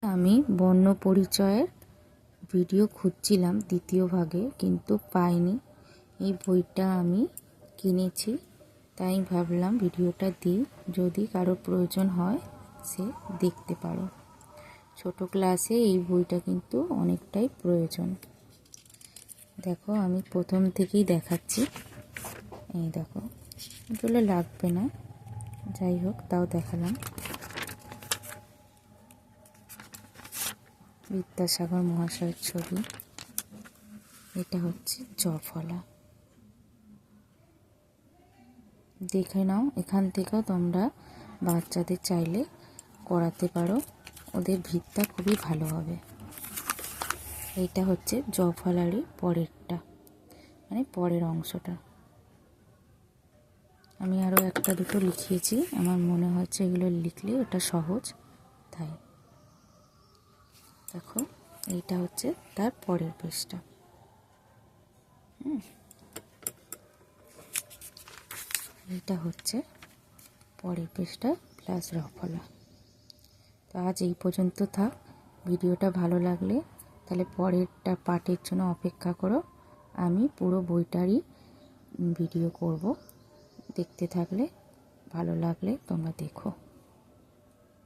আমি বর্ণ পরিচয়ের ভিডিও খুঁজছিলাম দ্বিতীয় ভাগে, কিন্তু পাইনি। এই বইটা আমি কিনেছি, তাই ভাবলাম ভিডিওটা দিই, যদি কারো প্রয়োজন হয় সে দেখতে পারো। ছোট ক্লাসে এই বইটা কিন্তু অনেকটাই প্রয়োজন। দেখো, আমি প্রথম থেকেই দেখাচ্ছি। এই দেখো, এগুলো লাগবে না, যাই হোক তাও দেখালাম। বিদ্যাসাগর মহাশয়ের ছবি। এটা হচ্ছে জফলা। দেখে নাও, এখান থেকেও তোমরা বাচ্চাদের চাইলে করাতে পারো, ওদের ভিতটা খুবই ভালো হবে। এইটা হচ্ছে জফলারই পরেরটা, মানে পরের অংশটা। আমি আরও একটা দুটো লিখিয়েছি, আমার মনে হচ্ছে এগুলো লিখলে ওটা সহজ, তাই। দেখো, এইটা হচ্ছে তার পরের পেজটা। এইটা হচ্ছে পরের পেজটা প্লাস রফলা। তো আজ এই পর্যন্ত থাক। ভিডিওটা ভালো লাগলে তাহলে পরেরটা পার্টের জন্য অপেক্ষা করো। আমি পুরো বইটারই ভিডিও করব, দেখতে থাকলে, ভালো লাগলে তোমরা দেখো।